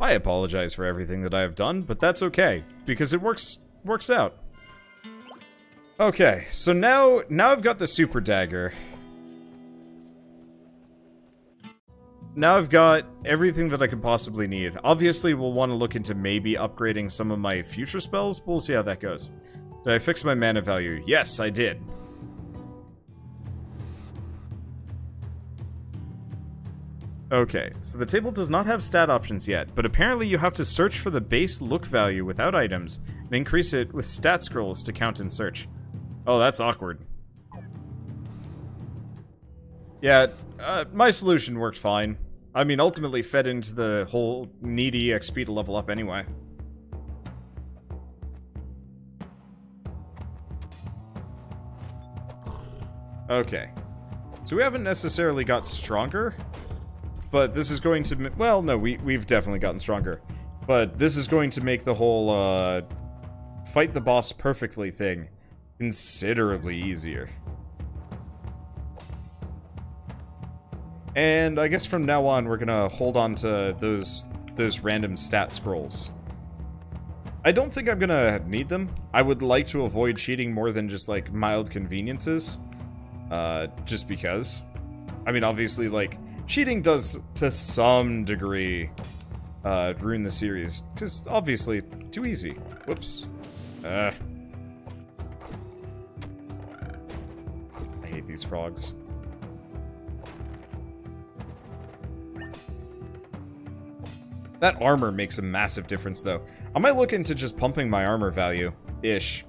I apologize for everything that I have done, but that's okay, because it works out. Okay, so now I've got the super dagger. Now I've got everything that I could possibly need. Obviously, we'll want to look into maybe upgrading some of my future spells, but we'll see how that goes. Did I fix my mana value? Yes, I did. Okay, so the table does not have stat options yet, but apparently you have to search for the base look value without items, and increase it with stat scrolls to count and search. Oh, that's awkward. Yeah, my solution worked fine. I mean, ultimately fed into the whole needy XP to level up anyway. Okay. So we haven't necessarily got stronger, but this is going to... Well, no, we've definitely gotten stronger. But this is going to make the whole, fight the boss perfectly thing considerably easier. And I guess from now on, we're gonna hold on to those random stat scrolls. I don't think I'm gonna need them. I would like to avoid cheating more than just, like, mild conveniences. Just because. I mean, obviously, like, cheating does, to some degree, ruin the series. Because, obviously, too easy. Whoops. I hate these frogs. That armor makes a massive difference, though. I might look into just pumping my armor value-ish.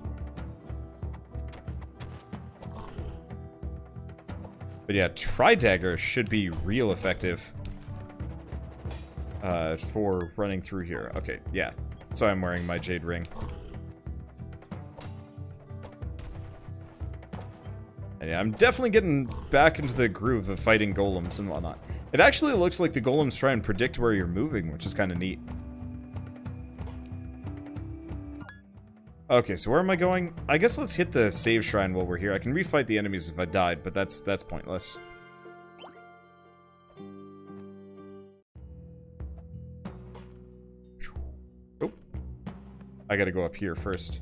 But yeah, Tri-Dagger should be real effective for running through here. Okay, yeah. So I'm wearing my Jade Ring. And yeah, I'm definitely getting back into the groove of fighting golems and whatnot. It actually looks like the golems try and predict where you're moving, which is kind of neat. Okay, so where am I going? I guess let's hit the save shrine while we're here. I can refight the enemies if I died, but that's pointless. Oh. I gotta go up here first.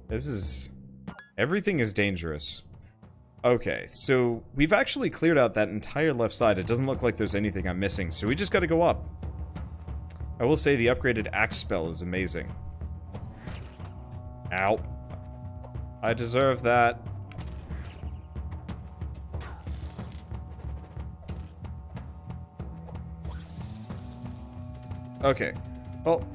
This is... Everything is dangerous. Okay, so we've actually cleared out that entire left side. It doesn't look like there's anything I'm missing, so we just gotta go up. I will say the upgraded axe spell is amazing. Ow. I deserve that. Okay. Well...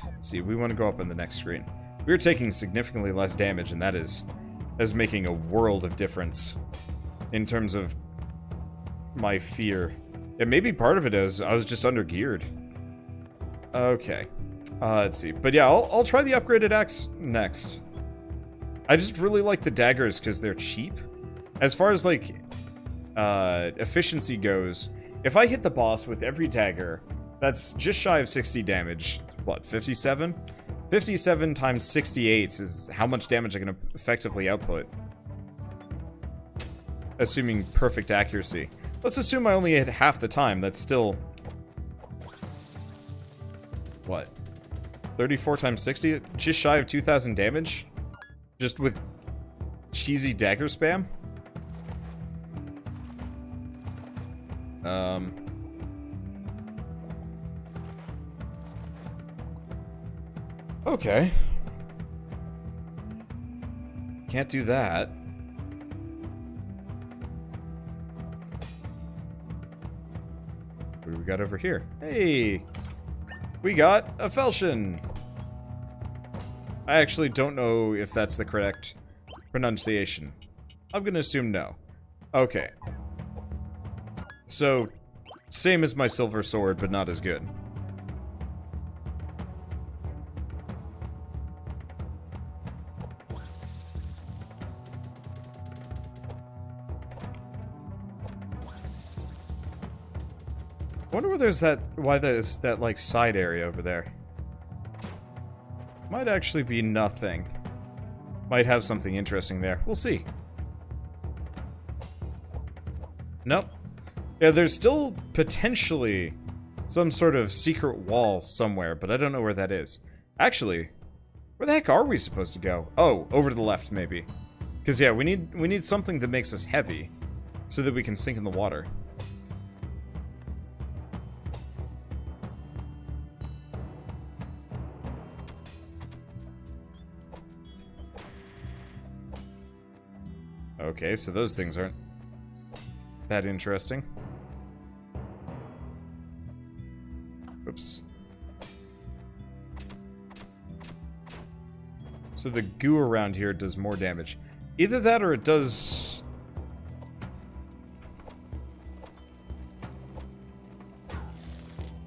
Let's see, we want to go up on the next screen. We're taking significantly less damage, and that is making a world of difference in terms of my fear. And maybe part of it is I was just under-geared. Okay. Let's see. But yeah, I'll try the upgraded axe next. I just really like the daggers because they're cheap. As far as, like, efficiency goes, if I hit the boss with every dagger, that's just shy of 60 damage. What, 57? 57 times 68 is how much damage I can effectively output. Assuming perfect accuracy. Let's assume I only hit half the time. That's still... What? 34 times 60? Just shy of 2,000 damage? Just with cheesy dagger spam? Okay. Can't do that. What do we got over here? Hey! We got a Felshin! I actually don't know if that's the correct pronunciation. I'm gonna assume no. Okay. So, same as my silver sword, but not as good. I wonder where there's that, why there's that, like, side area over there. Might actually be nothing. Might have something interesting there. We'll see. Nope. Yeah, there's still potentially some sort of secret wall somewhere, but I don't know where that is. Actually, where the heck are we supposed to go? Oh, over to the left, maybe. Because, yeah, we need something that makes us heavy so that we can sink in the water. Okay, so those things aren't that interesting. Oops. So the goo around here does more damage. Either that or it does...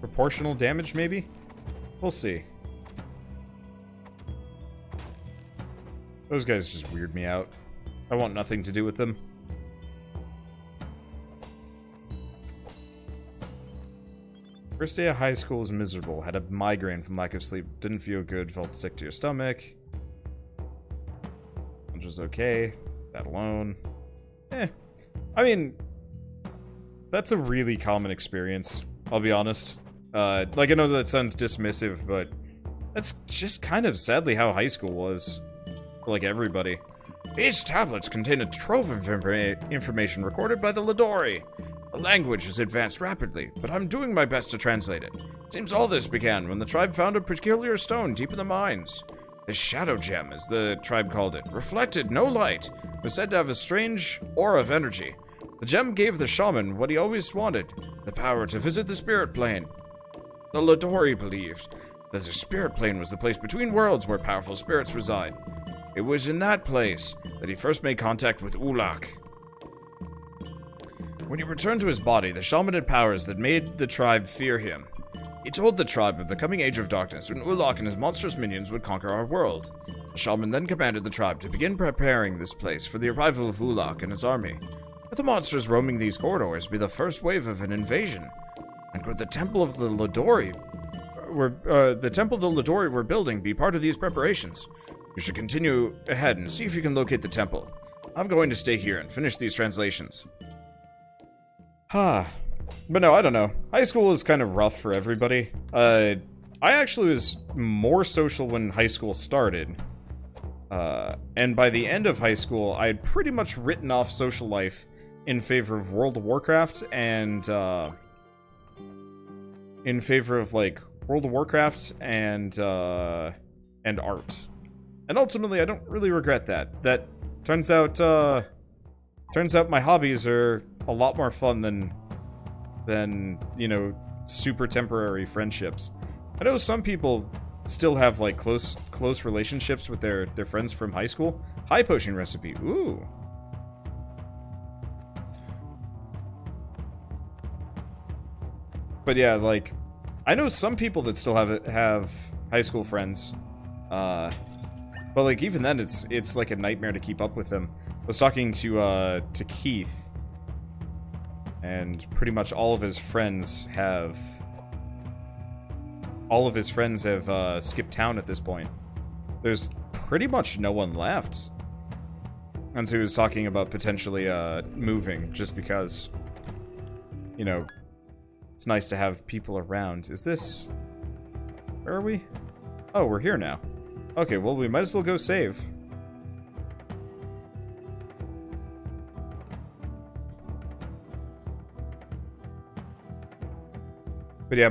proportional damage, maybe? We'll see. Those guys just weird me out. I want nothing to do with them. First day of high school was miserable. Had a migraine from lack of sleep. Didn't feel good. Felt sick to your stomach. Which was okay. Sat alone. I mean, that's a really common experience. I'll be honest. Like, I know that sounds dismissive, but that's just kind of sadly how high school was. For, like, everybody. These tablets contain a trove of information recorded by the Ladori. The language has advanced rapidly, but I'm doing my best to translate it. Seems all this began when the tribe found a peculiar stone deep in the mines. A shadow gem, as the tribe called it, reflected no light, was said to have a strange aura of energy. The gem gave the shaman what he always wanted, the power to visit the spirit plane. The Ladori believed that the spirit plane was the place between worlds where powerful spirits reside. It was in that place that he first made contact with Ulak. When he returned to his body, the shaman had powers that made the tribe fear him. He told the tribe of the coming age of darkness when Ulak and his monstrous minions would conquer our world. The shaman then commanded the tribe to begin preparing this place for the arrival of Ulak and his army. Would the monsters roaming these corridors be the first wave of an invasion? And could the temple of the Ladori we're building be part of these preparations? You should continue ahead and see if you can locate the temple. I'm going to stay here and finish these translations. But no, I don't know. High school is kind of rough for everybody. I actually was more social when high school started. And by the end of high school, I had pretty much written off social life in favor of World of Warcraft and, in favor of, like, World of Warcraft and art. And ultimately, I don't really regret that. That turns out my hobbies are a lot more fun than, you know, super temporary friendships. I know some people still have, like, close relationships with their friends from high school. High potion recipe. Ooh. But yeah, like, I know some people that still have high school friends. But, like, even then, it's like a nightmare to keep up with them. I was talking to Keith, and pretty much all of his friends have skipped town at this point. There's pretty much no one left. And so he was talking about potentially moving, just because, you know, it's nice to have people around. Is this... where are we? Oh, we're here now. Okay, well, we might as well go save. But yeah,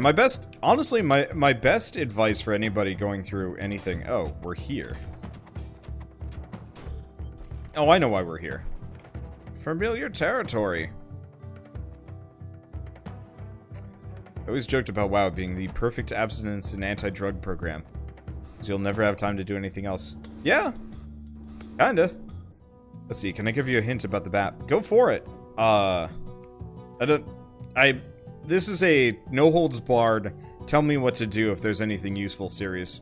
honestly, my best advice for anybody going through anything... Oh, we're here. Oh, I know why we're here. Familiar territory. I always joked about WoW being the perfect abstinence and anti-drug program. Because you'll never have time to do anything else. Yeah. Kinda. Let's see, can I give you a hint about the map? Go for it. This is a no-holds-barred, tell me what to do if there's anything useful series.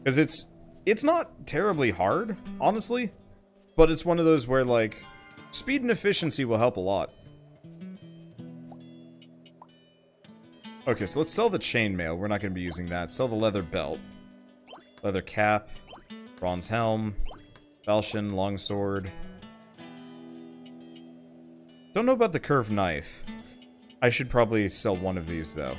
Because it's not terribly hard, honestly. But it's one of those where, like, speed and efficiency will help a lot. Okay, so let's sell the chainmail. We're not going to be using that. Sell the leather belt. Leather cap. Bronze helm. Falchion, longsword. Don't know about the curved knife. I should probably sell one of these, though.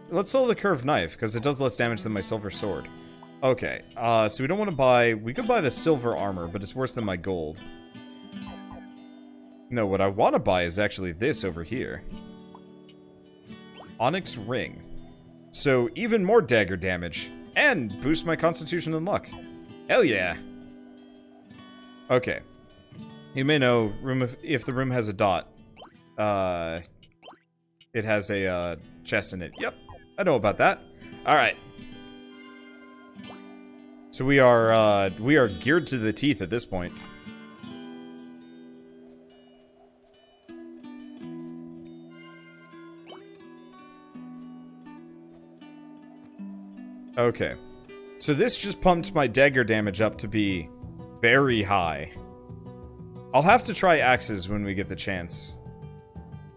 Let's sell the curved knife, because it does less damage than my silver sword. Okay, so we don't want to buy... We could buy the silver armor, but it's worse than my gold. No, what I want to buy is actually this over here. Onyx ring. So, even more dagger damage. And boost my constitution and luck. Hell yeah! Okay. You may know, if the room has a dot, it has a chest in it. Yep, I know about that. Alright. So we are geared to the teeth at this point. Okay. So this just pumped my dagger damage up to be very high. I'll have to try axes when we get the chance.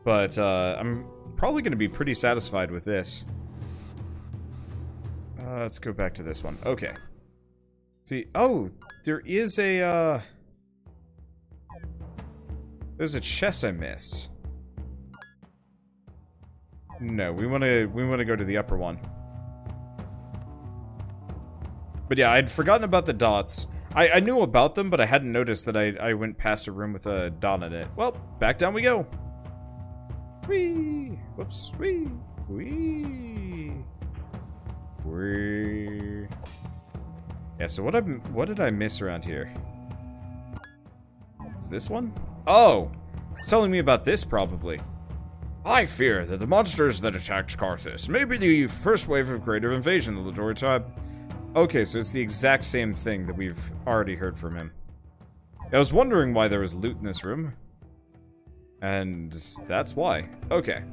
But, I'm probably going to be pretty satisfied with this. Let's go back to this one. Okay. See, oh, there is a, there's a chest I missed. No, we want to go to the upper one. But yeah, I'd forgotten about the dots. I knew about them, but I hadn't noticed that I went past a room with a dot in it. Well, back down we go. Whee! Whoops. Whee! Whee! Whee! Yeah, so what did I miss around here? Is this one? Oh! It's telling me about this, probably. I fear that the monsters that attacked Karthus may be the first wave of greater invasion of the Dory tribe. Okay, so it's the exact same thing that we've already heard from him. I was wondering why there was loot in this room. And that's why. Okay.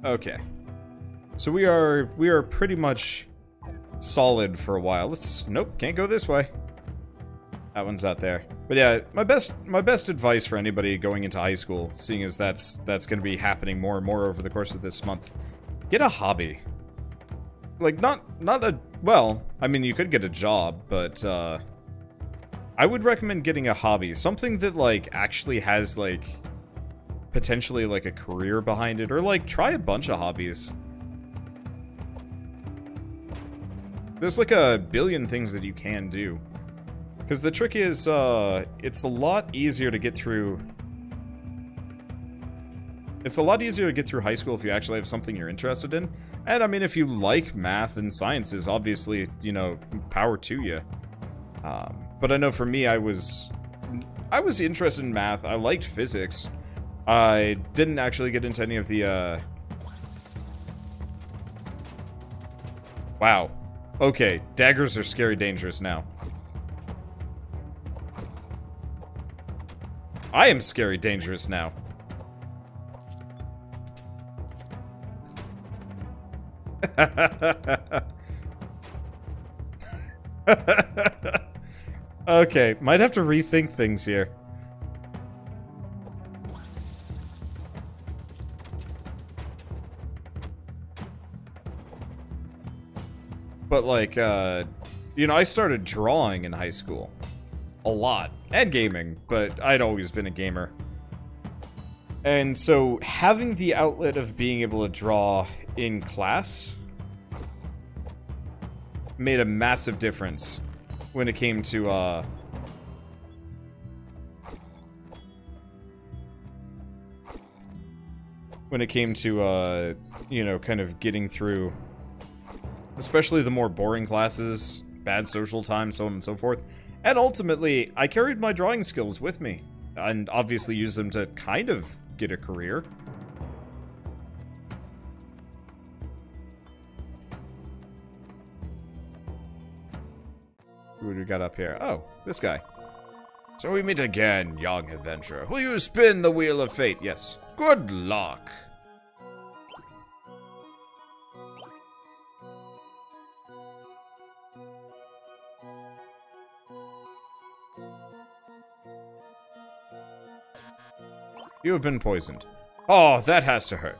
Okay. So we are pretty much solid for a while. Nope, can't go this way. That one's out there. But yeah, my best advice for anybody going into high school, seeing as that's going to be happening more and more over the course of this month, get a hobby. Like, not a... Well, I mean, you could get a job, but, I would recommend getting a hobby. Something that, like, actually has, like, potentially, like, a career behind it. Or, like, try a bunch of hobbies. There's, like, a billion things that you can do. Because the trick is, it's a lot easier to get through... It's a lot easier to get through high school if you actually have something you're interested in. And, I mean, if you like math and sciences, obviously, you know, power to you. But I know for me, I was interested in math. I liked physics. I didn't actually get into any of the, Wow. Okay, daggers are scary dangerous now. I am scary dangerous now. Okay, might have to rethink things here. But like, you know, I started drawing in high school. A lot. And gaming, but I'd always been a gamer. And so, having the outlet of being able to draw in class made a massive difference when it came to, you know, kind of getting through, especially the more boring classes, bad social time, so on and so forth. And ultimately, I carried my drawing skills with me, and obviously used them to kind of get a career. Who do we got up here? Oh, this guy. So we meet again, young adventurer. Will you spin the wheel of fate? Yes. Good luck. You have been poisoned. Oh, that has to hurt.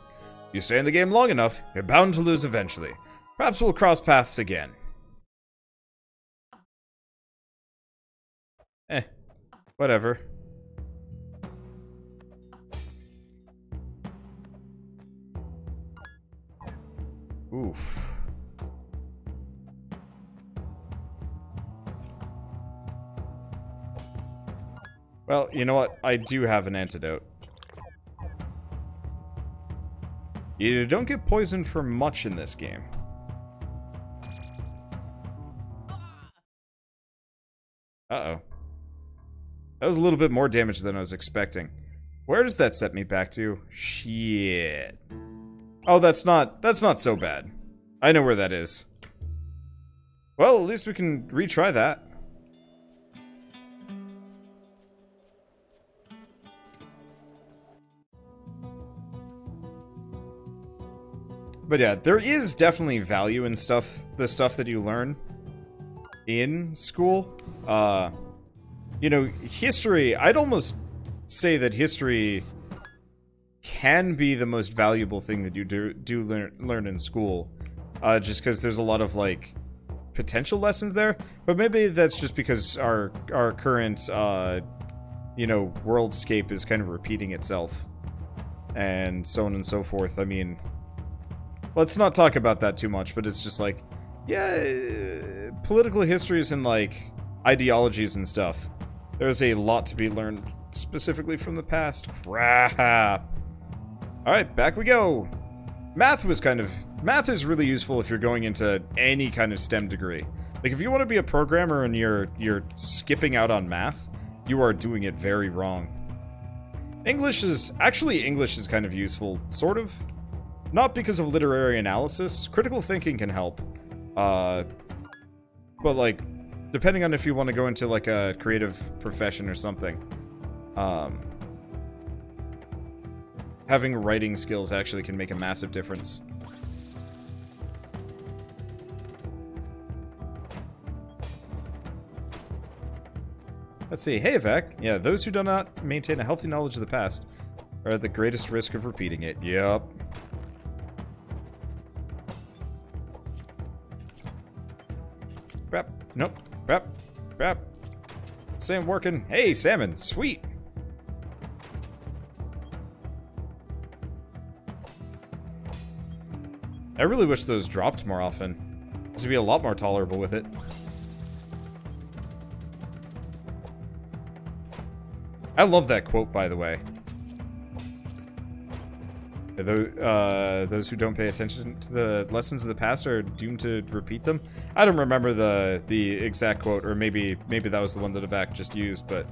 You stay in the game long enough, you're bound to lose eventually. Perhaps we'll cross paths again. Whatever. Oof. Well, you know what? I do have an antidote. You don't get poisoned for much in this game. Uh-oh. That was a little bit more damage than I was expecting. Where does that set me back to? Shit. Oh, that's not so bad. I know where that is. Well, at least we can retry that. But yeah, there is definitely value in the stuff that you learn in school. You know, history, I'd almost say that history can be the most valuable thing that you do learn in school. Just because there's a lot of, like, potential lessons there. But maybe that's just because our current, you know, worldscape is kind of repeating itself. And so on and so forth. I mean, let's not talk about that too much, but it's just like, yeah, political histories and, like, ideologies and stuff. There's a lot to be learned specifically from the past. Crap. Alright, back we go. Math is really useful if you're going into any kind of STEM degree. Like, if you want to be a programmer and you're skipping out on math, you are doing it very wrong. English is kind of useful, sort of. Not because of literary analysis. Critical thinking can help. But, like, depending on if you want to go into, like, a creative profession or something. Having writing skills actually can make a massive difference. Let's see. Hey, Vec. Yeah, those who do not maintain a healthy knowledge of the past are at the greatest risk of repeating it. Yup. Crap. Nope. Crap. Crap. Sam working. Hey, salmon. Sweet. I really wish those dropped more often. This would be a lot more tolerable with it. I love that quote, by the way. Those who don't pay attention to the lessons of the past are doomed to repeat them. I don't remember the exact quote, or maybe that was the one that Avac just used, but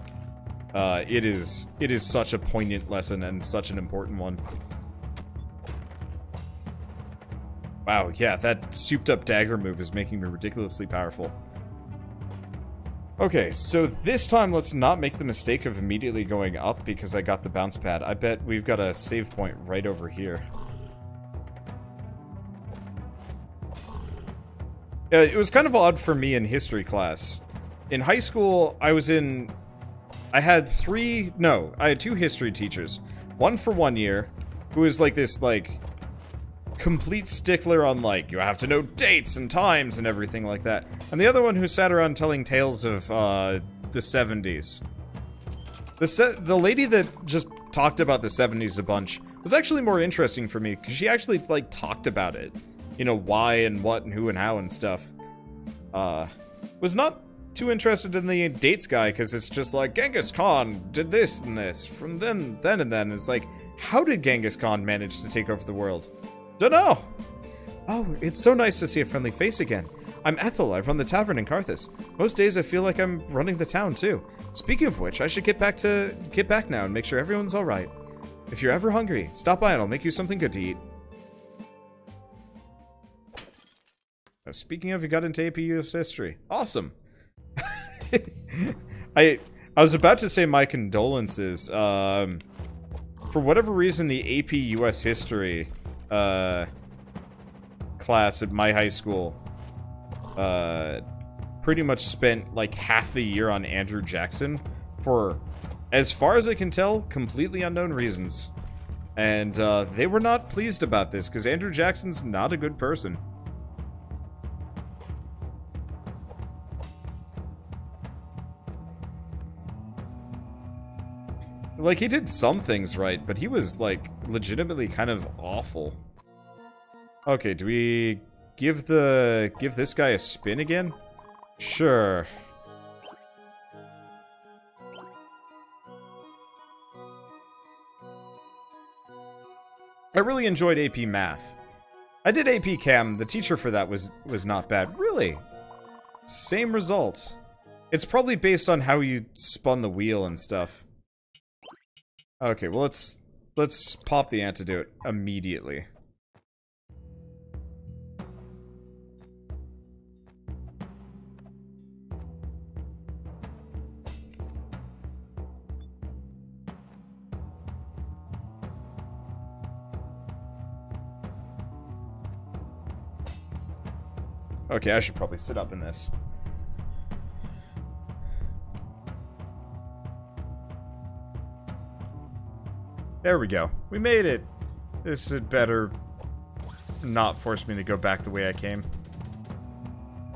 it is such a poignant lesson and such an important one. Wow, yeah, that souped-up dagger move is making me ridiculously powerful. Okay, so this time let's not make the mistake of immediately going up because I got the bounce pad. I bet we've got a save point right over here. It was kind of odd for me in history class. In high school, I had two history teachers. One for 1 year, who was like this, like, complete stickler on, like, you have to know dates and times and everything like that. And the other one who sat around telling tales of, the 70s. The lady that just talked about the 70s a bunch was actually more interesting for me, because she actually, like, talked about it. You know, why and what and who and how and stuff. Was not too interested in the dates guy, because it's just like, Genghis Khan did this and this, from then and then. It's like, how did Genghis Khan manage to take over the world? Dunno! Oh, it's so nice to see a friendly face again. I'm Ethel, I run the tavern in Carthus. Most days I feel like I'm running the town, too. Speaking of which, I should get back now and make sure everyone's alright. If you're ever hungry, stop by and I'll make you something good to eat. Now, speaking of, you got into AP US History. Awesome! I was about to say my condolences. For whatever reason, the AP US History class at my high school pretty much spent like half the year on Andrew Jackson for As far as I can tell, completely unknown reasons. And they were not pleased about this, because Andrew Jackson's not a good person. Like, he did some things right, but he was, like, legitimately kind of awful. Okay, do we give this guy a spin again? Sure. I really enjoyed AP Math. I did AP Chem. The teacher for that was not bad. Really? Same result. It's probably based on how you spun the wheel and stuff. Okay, well let's pop the antidote immediately. Okay, I should probably sit up in this. There we go. We made it. This had better not force me to go back the way I came.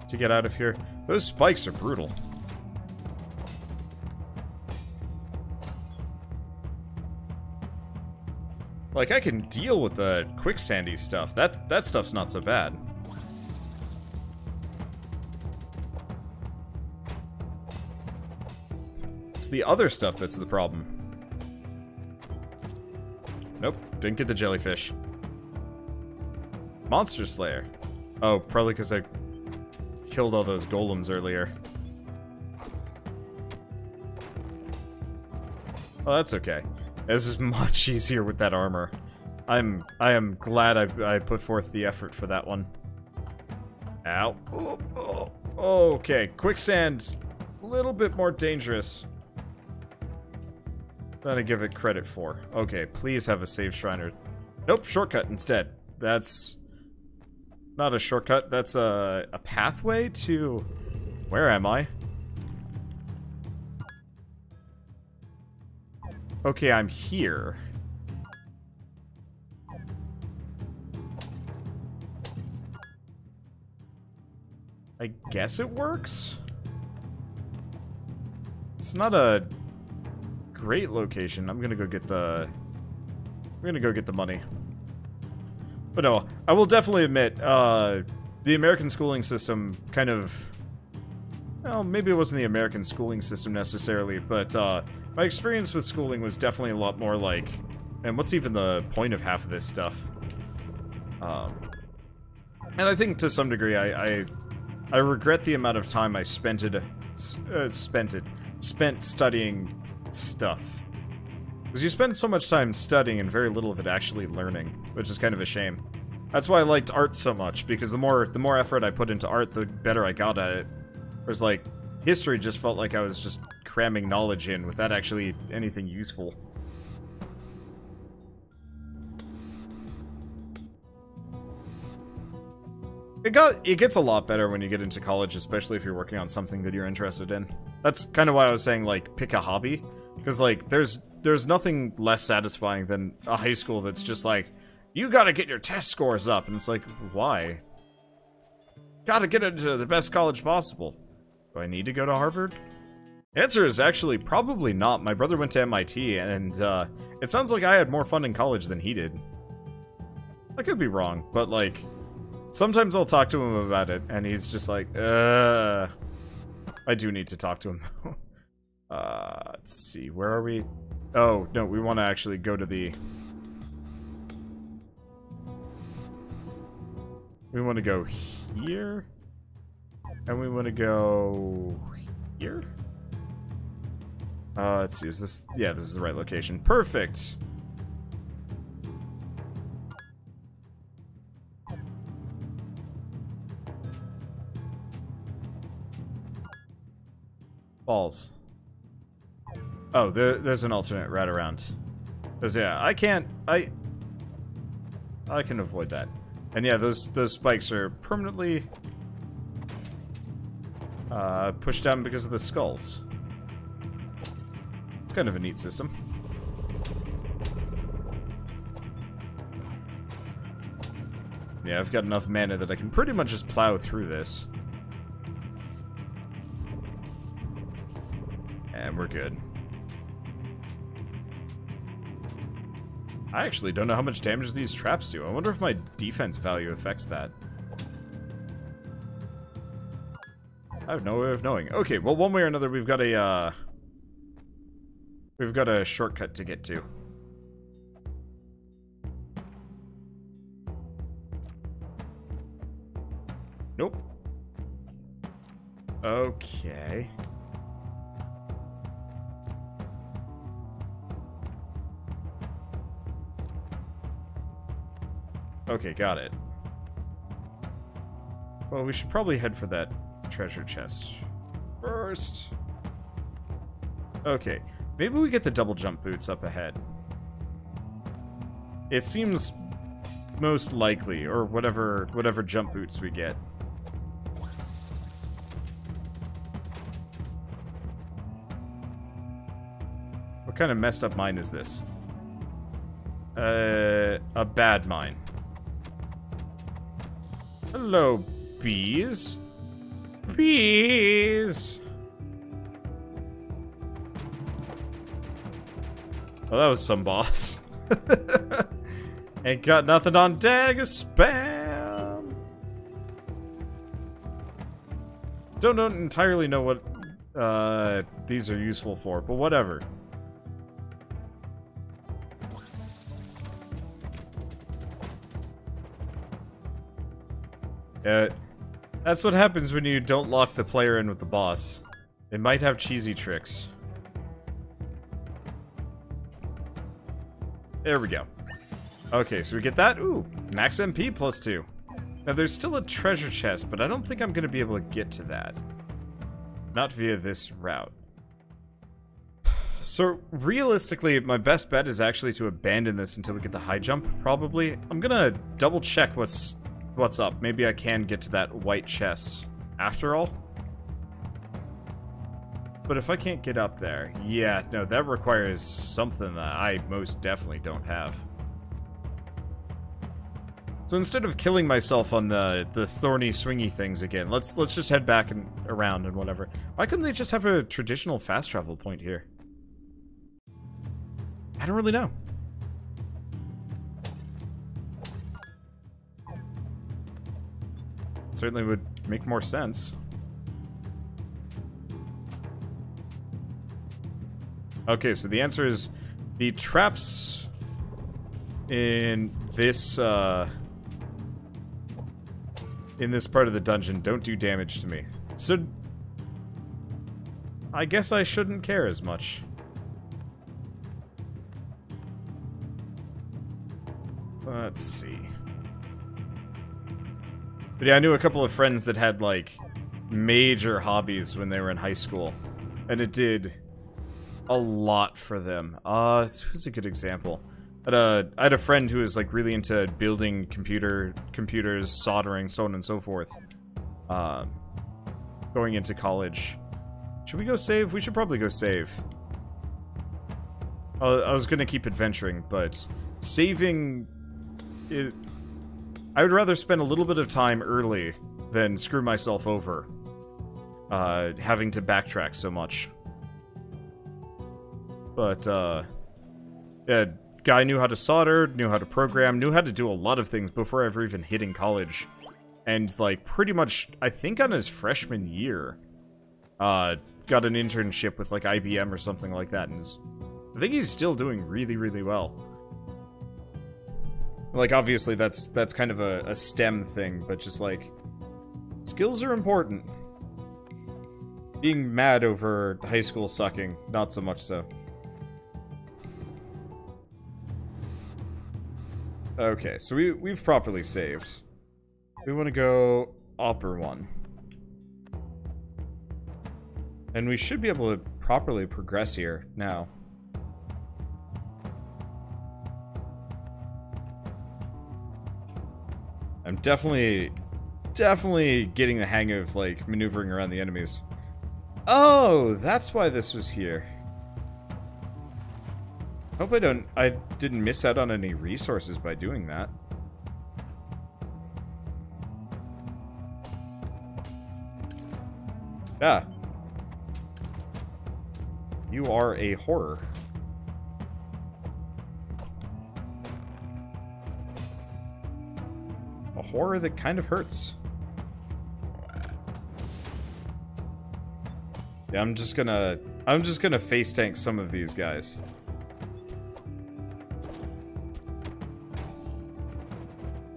To get out of here. Those spikes are brutal. Like, I can deal with the quicksandy stuff. That stuff's not so bad. It's the other stuff that's the problem. Nope, didn't get the jellyfish. Monster Slayer. Oh, probably because I killed all those golems earlier. Oh, that's okay. This is much easier with that armor. I am glad I put forth the effort for that one. Ow. Oh, okay, quicksand. A little bit more dangerous than I give it credit for. Okay, please have a save shriner. Nope, shortcut instead. That's not a shortcut. That's a pathway to... Where am I? Okay, I'm here. I guess it works? It's not a great location. I'm gonna go get the... money. But no, I will definitely admit, the American schooling system kind of... Well, maybe it wasn't the American schooling system necessarily, but my experience with schooling was definitely a lot more like... And what's even the point of half of this stuff? And I think to some degree I regret the amount of time I spent studying stuff. Because you spend so much time studying and very little of it actually learning, which is kind of a shame. That's why I liked art so much, because the more effort I put into art, the better I got at it. Whereas, like, history just felt like I was just cramming knowledge in without actually anything useful. It gets a lot better when you get into college, especially if you're working on something that you're interested in. That's kind of why I was saying, like, pick a hobby. Because, like, there's nothing less satisfying than a high school that's just like, you gotta get your test scores up. And it's like, why? Gotta get into the best college possible. Do I need to go to Harvard? The answer is actually probably not. My brother went to MIT, and it sounds like I had more fun in college than he did. I could be wrong, but, like... Sometimes I'll talk to him about it, and he's just like, I do need to talk to him, though. Let's see, where are we? Oh, no, we want to actually go to the... We want to go here? And we want to go... here? Let's see, is this... Yeah, this is the right location. Perfect! Balls. Oh, there's an alternate route around. Because, yeah, I can avoid that. And yeah, those spikes are permanently pushed down because of the skulls. It's kind of a neat system. Yeah, I've got enough mana that I can pretty much just plow through this. And we're good. I actually don't know how much damage these traps do. I wonder if my defense value affects that. I have no way of knowing. Okay, well, one way or another, we've got a shortcut to get to. Nope. Okay. Okay, got it. Well, we should probably head for that treasure chest first. Okay, maybe we get the double jump boots up ahead. It seems most likely, or whatever jump boots we get. What kind of messed up mine is this? A bad mine. Hello, bees. Bees. Well, that was some boss. Ain't got nothing on deck, spam. Don't entirely know what these are useful for, but whatever. That's what happens when you don't lock the player in with the boss. They might have cheesy tricks. There we go. Okay, so we get that. Ooh, max MP +2. Now, there's still a treasure chest, but I don't think I'm going to be able to get to that. Not via this route. So, realistically, my best bet is actually to abandon this until we get the high jump, probably. I'm going to double check what's up. Maybe I can get to that white chest after all. But if I can't get up there, yeah, no, that requires something that I most definitely don't have. So instead of killing myself on the thorny, swingy things again, let's just head back and around and whatever. Why couldn't they just have a traditional fast travel point here? I don't really know. Certainly would make more sense. Okay, so the answer is the traps in this part of the dungeon don't do damage to me. So I guess I shouldn't care as much. Let's see. But yeah, I knew a couple of friends that had, like, major hobbies when they were in high school. And it did a lot for them. Who's a good example? I had a friend who was, like, really into building computers, soldering, so on and so forth. Going into college. Should we go save? We should probably go save. I was gonna keep adventuring, but saving... I would rather spend a little bit of time early than screw myself over, having to backtrack so much. But, yeah, guy knew how to solder, knew how to program, knew how to do a lot of things before ever even hitting college. And, like, pretty much, I think on his freshman year, got an internship with, like, IBM or something like that, and I think he's still doing really, really well. Like, obviously, that's kind of a STEM thing, but just, like, skills are important. Being mad over high school sucking, not so much so. Okay, so we've properly saved. We want to go upper one. And we should be able to properly progress here now. I'm definitely getting the hang of, like, maneuvering around the enemies. Oh, that's why this was here. Hope I didn't miss out on any resources by doing that. Ah. You are a horror. A horror that kind of hurts. Yeah, I'm just gonna face tank some of these guys.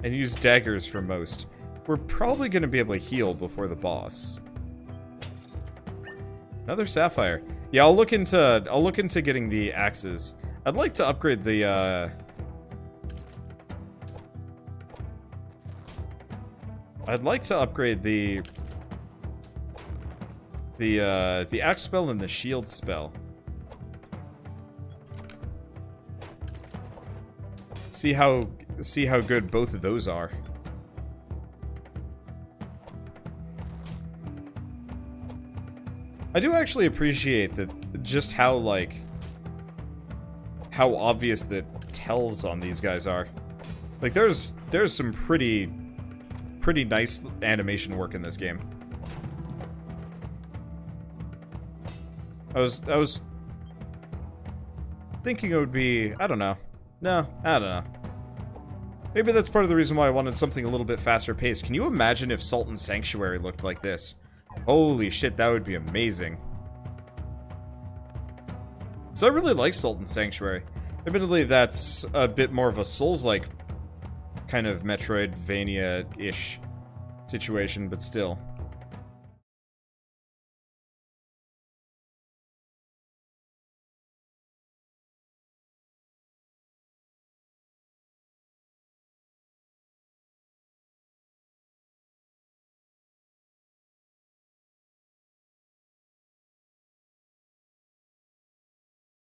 And use daggers for most. We're probably gonna be able to heal before the boss. Another sapphire. Yeah, I'll look into getting the axes. I'd like to upgrade the I'd like to upgrade the axe spell and the shield spell. See how good both of those are. I do actually appreciate that, just how, like, how obvious the tells on these guys are. Like, there's some pretty nice animation work in this game. I was thinking it would be, I don't know. No, I don't know. Maybe that's part of the reason why I wanted something a little bit faster paced. Can you imagine if Sultan Sanctuary looked like this? Holy shit, that would be amazing. So I really like Sultan Sanctuary. Admittedly, that's a bit more of a Souls-like kind of Metroidvania-ish situation, but still.